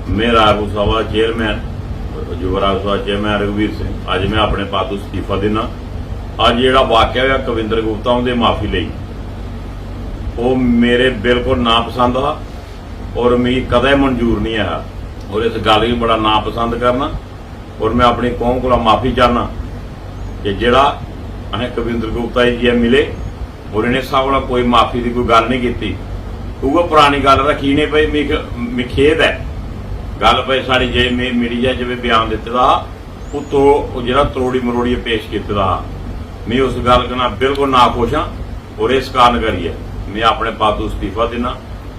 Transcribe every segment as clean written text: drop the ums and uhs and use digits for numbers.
मैं रायपुर सभा चेयरमैन युवा राज सभा चेयरमैन रघुवीर सिंह अज मैं अपने पद तो इस्तीफा देना। अज जो वाकया हुआ कविंदर गुप्ता उनके माफी ली वो मेरे बिल्कुल नापसंद आ और मेरी कदे मंजूर नहीं है और इस गल की बड़ा नापसंद करना और मैं अपनी कौम को माफी चाहना कि जोड़ा असें कविंदर गुप्ता जी मिले और इन्हें साहब कोई माफी की कोई गल नहीं की। वो पुरानी गल रखी नहीं पई खेद है गल पे साड़ी जे मीडिया च भी बयान दिते दा उतो जो तरोड़ी मरोड़ी पेश किया मैं उस गल कना बिल्कुल नाखुश हाँ और इस कारण करिए मैं अपने पद तो इस्तीफा देना।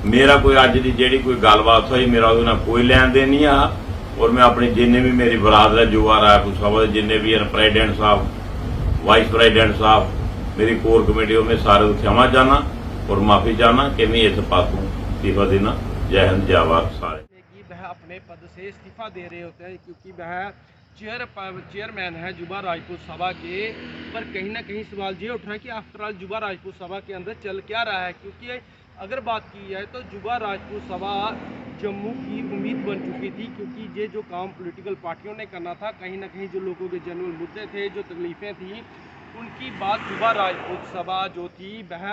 मेरा कोई अज की जी कोई गलबात हुई मेरा उहदे नाल कोई लैन देन नहीं आ और मैं अपने जिन्ने भी मेरी बरादर है युवा रायपुर सभा के जिन्ने भी प्रेजिडेंट साहब वाइस प्रेजिडेंट साहब मेरी कोर कमेटी मैं सारे को क्षमा चाहना और माफी चाहना कि मैं इस पद को इस्तीफा देना। जय हिंद जय भारत सारे वह अपने पद से इस्तीफा दे रहे होते हैं क्योंकि वह चेयरमैन है युवा राजपूत सभा के। पर कहीं ना कहीं सवाल ये उठ रहा है कि आफ्टर ऑल युवा राजपूत सभा के अंदर चल क्या रहा है, क्योंकि अगर बात की जाए तो युवा राजपूत सभा जम्मू की उम्मीद बन चुकी थी, क्योंकि ये जो काम पॉलिटिकल पार्टियों ने करना था कहीं ना कहीं जो लोगों के जनरल मुद्दे थे जो तकलीफ़ें थी उनकी बात युवा राजपूत सभा जो थी वह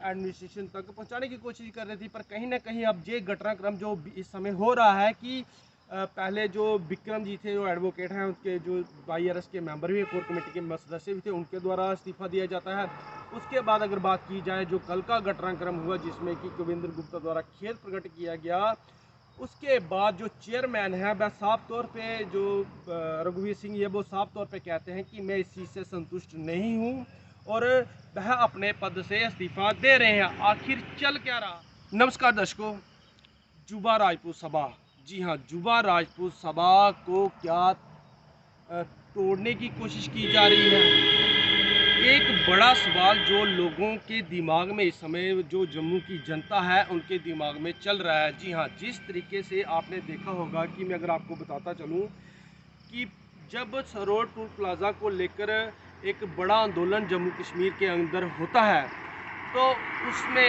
एडमिनिस्ट्रेशन तक पहुंचाने की कोशिश कर रही थी। पर कहीं ना कहीं अब ये घटनाक्रम जो इस समय हो रहा है कि पहले जो विक्रम जी थे जो एडवोकेट हैं उनके जो IRS के मेंबर भी कोर कमेटी के सदस्य भी थे उनके द्वारा इस्तीफा दिया जाता है। उसके बाद अगर बात की जाए जो कल का घटनाक्रम हुआ जिसमें कि कविंदर गुप्ता द्वारा खेद प्रकट किया गया, उसके बाद जो चेयरमैन है वह साफ तौर पे जो रघुवीर सिंह ये वो साफ तौर पे कहते हैं कि मैं इस चीज़ से संतुष्ट नहीं हूँ और वह अपने पद से इस्तीफा दे रहे हैं। आखिर चल क्या रहा। नमस्कार दर्शकों, युवा राजपूत सभा, जी हाँ, युवा राजपूत सभा को क्या तोड़ने की कोशिश की जा रही है। एक बड़ा सवाल जो लोगों के दिमाग में इस समय जो जम्मू की जनता है उनके दिमाग में चल रहा है। जी हाँ, जिस तरीके से आपने देखा होगा कि मैं अगर आपको बताता चलूँ कि जब सरोड टोल प्लाज़ा को लेकर एक बड़ा आंदोलन जम्मू कश्मीर के अंदर होता है तो उसमें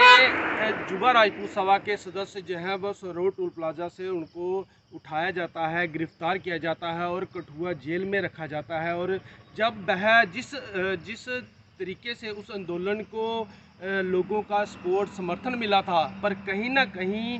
युवा राजपूत सभा के सदस्य जो हैं वह सरोड टोल प्लाज़ा से उनको उठाया जाता है, गिरफ्तार किया जाता है और कठुआ जेल में रखा जाता है। और जब वह जिस तरीके से उस आंदोलन को लोगों का सपोर्ट समर्थन मिला था, पर कहीं ना कहीं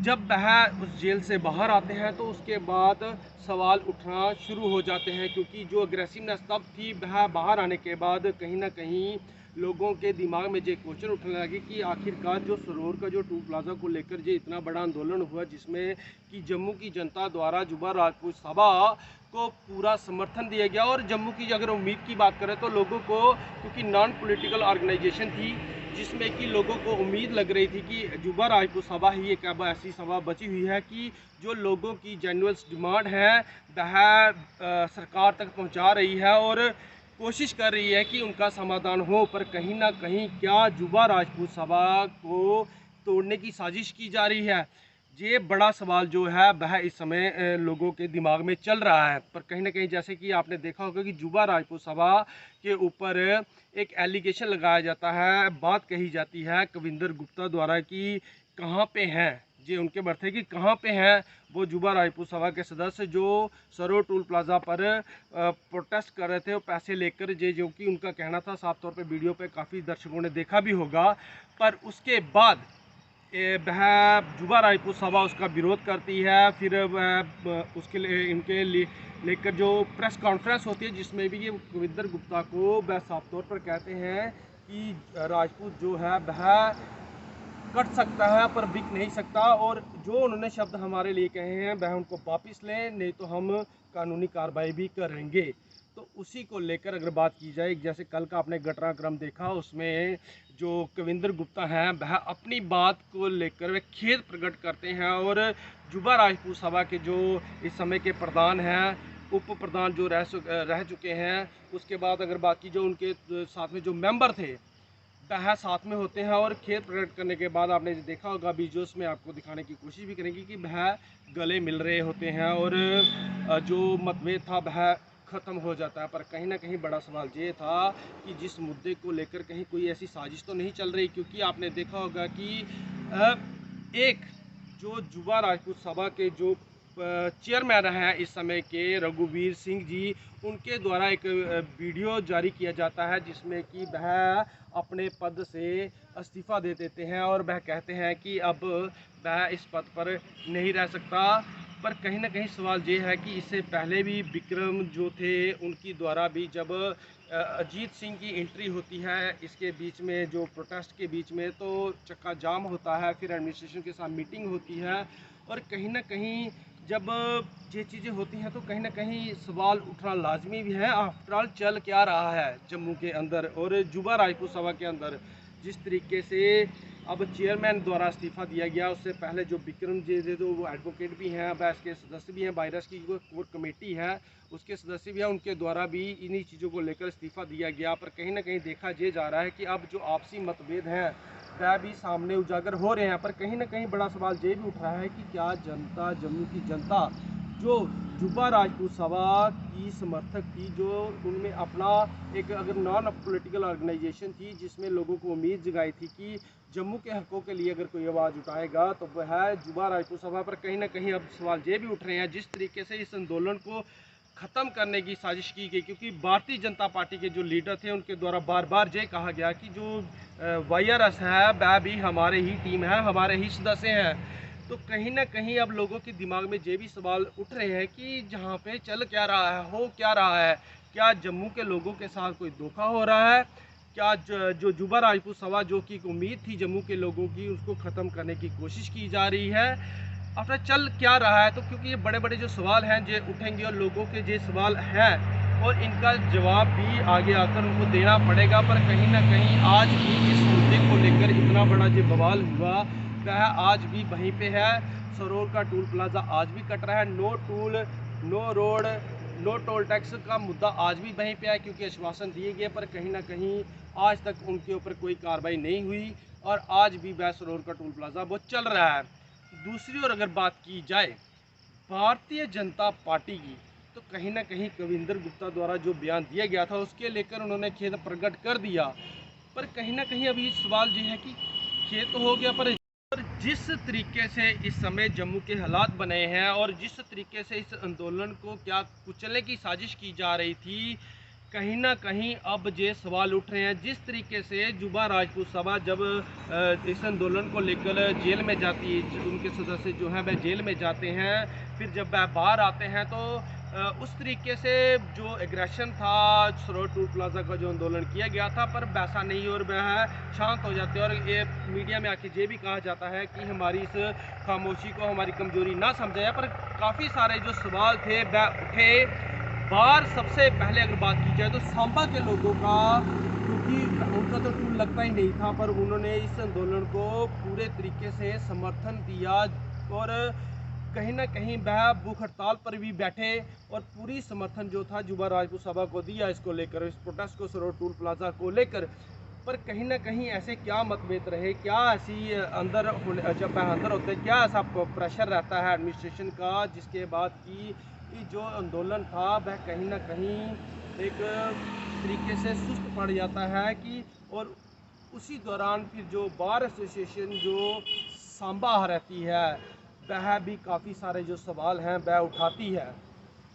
जब वह उस जेल से बाहर आते हैं तो उसके बाद सवाल उठना शुरू हो जाते हैं, क्योंकि जो अग्रेसिवनेस तब थी वह बाहर आने के बाद कहीं ना कहीं लोगों के दिमाग में ये क्वेश्चन उठने लगे कि आखिरकार जो सरोर का जो टोल प्लाज़ा को लेकर जो इतना बड़ा आंदोलन हुआ जिसमें कि जम्मू की जनता द्वारा युवा राजपूत सभा को पूरा समर्थन दिया गया। और जम्मू की अगर उम्मीद की बात करें तो लोगों को, क्योंकि नॉन पॉलिटिकल ऑर्गेनाइजेशन थी जिसमें कि लोगों को उम्मीद लग रही थी कि युवा राजपूत सभा ही एक ऐसी सभा बची हुई है कि जो लोगों की जेन्युइन डिमांड है वह सरकार तक पहुंचा रही है और कोशिश कर रही है कि उनका समाधान हो। पर कहीं ना कहीं क्या युवा राजपूत सभा को तोड़ने की साजिश की जा रही है, ये बड़ा सवाल जो है वह इस समय लोगों के दिमाग में चल रहा है। पर कहीं ना कहीं जैसे कि आपने देखा होगा कि युवा राजपूत सभा के ऊपर एक एलिगेशन लगाया जाता है, बात कही जाती है कविंदर गुप्ता द्वारा कि कहाँ पे हैं ये उनके बर्थे कि कहाँ पे हैं वो युवा राजपूत सभा के सदस्य जो सरोड टोल प्लाज़ा पर प्रोटेस्ट कर रहे थे वो पैसे लेकर, जो कि उनका कहना था, साफ तौर पे वीडियो पे काफ़ी दर्शकों ने देखा भी होगा। पर उसके बाद वह युवा राजपूत सभा उसका विरोध करती है। फिर वह उसके लिए इनके लिए लेकर जो प्रेस कॉन्फ्रेंस होती है जिसमें भी ये कविंदर गुप्ता को वह साफ तौर पर कहते हैं कि राजपूत जो है वह कट सकता है पर बिक नहीं सकता, और जो उन्होंने शब्द हमारे लिए कहे हैं वह उनको वापस लें, नहीं तो हम कानूनी कार्रवाई भी करेंगे। तो उसी को लेकर अगर बात की जाए, जैसे कल का आपने घटनाक्रम देखा उसमें जो कविंदर गुप्ता हैं वह अपनी बात को लेकर वे खेद प्रकट करते हैं और युवा राजपूत सभा के जो इस समय के प्रधान हैं, उप प्रधान जो रह चुके हैं, उसके बाद अगर बाकी जो उनके साथ में जो मेंबर थे वह साथ में होते हैं और खेद प्रकट करने के बाद आपने देखा होगा वीडियोस में आपको दिखाने की कोशिश भी करेंगे कि वह गले मिल रहे होते हैं और जो मतभेद था वह ख़त्म हो जाता है। पर कहीं ना कहीं बड़ा सवाल ये था कि जिस मुद्दे को लेकर कहीं कोई ऐसी साजिश तो नहीं चल रही, क्योंकि आपने देखा होगा कि एक जो युवा राजपूत सभा के जो चेयरमैन हैं इस समय के रघुवीर सिंह जी, उनके द्वारा एक वीडियो जारी किया जाता है जिसमें कि वह अपने पद से इस्तीफ़ा दे देते हैं और वह कहते हैं कि अब वह इस पद पर नहीं रह सकता। पर कहीं ना कहीं सवाल ये है कि इससे पहले भी विक्रम जो थे उनकी द्वारा भी जब अजीत सिंह की एंट्री होती है इसके बीच में, जो प्रोटेस्ट के बीच में, तो चक्का जाम होता है, फिर एडमिनिस्ट्रेशन के साथ मीटिंग होती है और कहीं ना कहीं जब ये चीज़ें होती हैं तो कहीं ना कहीं सवाल उठना लाजमी भी है। आफ्टर ऑल चल क्या रहा है जम्मू के अंदर और जुबा राजपूत सभा के अंदर, जिस तरीके से अब चेयरमैन द्वारा इस्तीफ़ा दिया गया, उससे पहले जो विक्रम जी थे तो वो एडवोकेट भी हैं, बैस के सदस्य भी हैं, वायरस की जो कोर कमेटी है उसके सदस्य भी हैं, उनके द्वारा भी इन्हीं चीज़ों को लेकर इस्तीफ़ा दिया गया। पर कहीं ना कहीं देखा ये जा रहा है कि अब जो आपसी मतभेद हैं वह भी सामने उजागर हो रहे हैं। पर कहीं ना कहीं बड़ा सवाल ये भी उठ रहा है कि क्या जनता, जम्मू की जनता जो जुब्बा राजपूत सभा की समर्थक थी, जो उनमें अपना एक अगर नॉन पॉलिटिकल ऑर्गेनाइजेशन थी जिसमें लोगों को उम्मीद जगाई थी कि जम्मू के हकों के लिए अगर कोई आवाज़ उठाएगा तो वह है जुब्बा राजपूत सभा। पर कहीं ना कहीं अब सवाल ये भी उठ रहे हैं जिस तरीके से इस आंदोलन को ख़त्म करने की साजिश की गई, क्योंकि भारतीय जनता पार्टी के जो लीडर थे उनके द्वारा बार बार ये कहा गया कि जो वायरस है वह भी हमारे ही टीम है, हमारे ही सदस्य हैं। तो कहीं ना कहीं अब लोगों के दिमाग में ये भी सवाल उठ रहे हैं कि जहाँ पे चल क्या रहा है, हो क्या रहा है, क्या जम्मू के लोगों के साथ कोई धोखा हो रहा है, क्या जो जुबा राजपूत सभा जो कि उम्मीद थी जम्मू के लोगों की उसको ख़त्म करने की कोशिश की जा रही है, आफ्टर चल क्या रहा है। तो क्योंकि ये बड़े बड़े जो सवाल हैं ये उठेंगे और लोगों के ये सवाल हैं और इनका जवाब भी आगे आकर उनको देना पड़ेगा। पर कहीं ना कहीं आज भी इस मुद्दे को लेकर इतना बड़ा जो बवाल हुआ वह आज भी वहीं पे है। सरोर का टोल प्लाजा आज भी कट रहा है, no tool no road no toll tax का मुद्दा आज भी वहीं पे है, क्योंकि आश्वासन दिए गए पर कहीं ना कहीं आज तक उनके ऊपर कोई कार्रवाई नहीं हुई और आज भी वह सरोर का टोल प्लाजा वो चल रहा है। दूसरी ओर अगर बात की जाए भारतीय जनता पार्टी की, तो कहीं ना कहीं कविंदर गुप्ता द्वारा जो बयान दिया गया था उसके लेकर उन्होंने खेद प्रकट कर दिया। पर कहीं ना कहीं अभी सवाल ये है कि खेद तो हो गया, पर जिस तरीके से इस समय जम्मू के हालात बने हैं और जिस तरीके से इस आंदोलन को क्या कुचलने की साजिश की जा रही थी, कहीं ना कहीं अब ये सवाल उठ रहे हैं। जिस तरीके से जुबा राजपूत सभा जब इस आंदोलन को लेकर जेल में जाती है, उनके सदस्य जो हैं वह जेल में जाते हैं, फिर जब वह बाहर आते हैं तो उस तरीके से जो एग्रेशन था सरोर टोल प्लाजा का जो आंदोलन किया गया था पर वैसा नहीं और वह शांत हो जाते हैं और ये मीडिया में आके ये भी कहा जाता है कि हमारी इस खामोशी को हमारी कमजोरी ना समझा जाए। पर काफ़ी सारे जो सवाल थे वह उठे बाहर। सबसे पहले अगर बात की जाए तो सांबा के लोगों का, क्योंकि उनका तो टूल लगता ही नहीं था पर उन्होंने इस आंदोलन को पूरे तरीके से समर्थन दिया और कहीं ना कहीं वह भूख हड़ताल पर भी बैठे और पूरी समर्थन जो था जुबा राजपूत सभा को दिया इसको लेकर, इस प्रोटेस्ट को, सरोर टोल प्लाजा को लेकर। पर कहीं ना कहीं ऐसे क्या मतभेद रहे, क्या ऐसी अंदर जब वह अंदर होते क्या ऐसा प्रेशर रहता है एडमिनिस्ट्रेशन का, जिसके बाद कि जो आंदोलन था वह कहीं ना कहीं एक तरीके से सुस्त पड़ जाता है कि, और उसी दौरान फिर जो बार एसोसिएशन जो सांबा रहती है वह भी काफ़ी सारे जो सवाल हैं वह उठाती है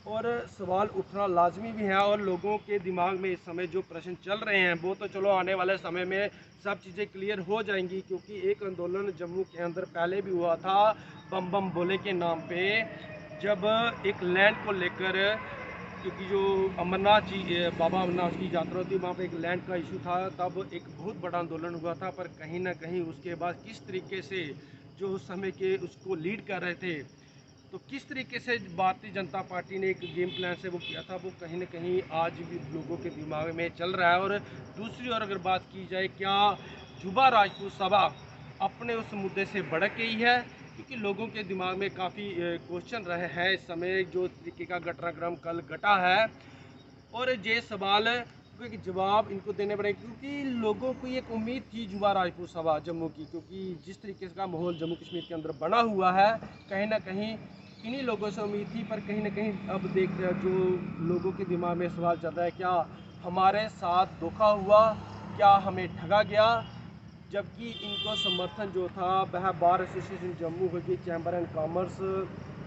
और सवाल उठना लाजमी भी है। और लोगों के दिमाग में इस समय जो प्रश्न चल रहे हैं वो तो चलो आने वाले समय में सब चीज़ें क्लियर हो जाएंगी, क्योंकि एक आंदोलन जम्मू के अंदर पहले भी हुआ था बम बम बोले के नाम पे, जब एक लैंड को लेकर, क्योंकि जो अमरनाथ जी बाबा अमरनाथ की यात्रा थी वहाँ पे एक लैंड का इशू था, तब एक बहुत बड़ा आंदोलन हुआ था। पर कहीं ना कहीं उसके बाद किस तरीके से जो उस समय के उसको लीड कर रहे थे, तो किस तरीके से भारतीय जनता पार्टी ने एक गेम प्लान से वो किया था, वो कहीं ना कहीं आज भी लोगों के दिमाग में चल रहा है। और दूसरी ओर अगर बात की जाए क्या जुबा राजपूत सभा अपने उस मुद्दे से भड़क गई है, क्योंकि लोगों के दिमाग में काफ़ी क्वेश्चन रहे हैं इस समय जो तरीके का घटनाक्रम कल घटा है और ये सवाल क्योंकि जवाब इनको देने पड़े, क्योंकि लोगों को एक उम्मीद थी जुबा राजपूत सभा जम्मू की, क्योंकि जिस तरीके का माहौल जम्मू कश्मीर के अंदर बना हुआ है कहीं ना कहीं इन्हीं लोगों से उम्मीद थी। पर कहीं ना कहीं अब देख जो लोगों के दिमाग में सवाल चल रहा है, क्या हमारे साथ धोखा हुआ, क्या हमें ठगा गया, जबकि इनको समर्थन जो था वह बार एसोसिएशन जम्मू की चैम्बर एंड कॉमर्स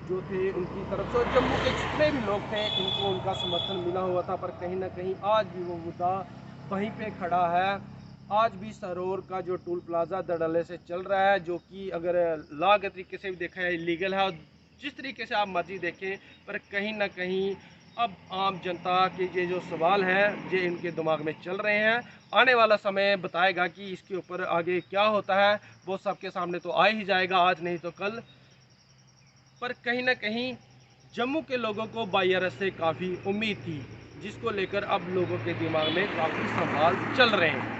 जो थे उनकी तरफ से, जम्मू के जितने भी लोग थे इनको उनका समर्थन मिला हुआ था, पर कहीं ना कहीं आज भी वो मुद्दा वहीं पे खड़ा है। आज भी सरोर का जो टोल प्लाज़ा धड़ल्ले से चल रहा है, जो कि अगर लॉ के तरीके से भी देखा है इलीगल है, और जिस तरीके से आप मर्जी देखें, पर कहीं ना कहीं अब आम जनता के ये जो सवाल हैं ये इनके दिमाग में चल रहे हैं। आने वाला समय बताएगा कि इसके ऊपर आगे क्या होता है, वो सबके सामने तो आ ही जाएगा, आज नहीं तो कल। पर कहीं ना कहीं जम्मू के लोगों को बाईआरएस से काफ़ी उम्मीद थी, जिसको लेकर अब लोगों के दिमाग में काफ़ी सवाल चल रहे हैं।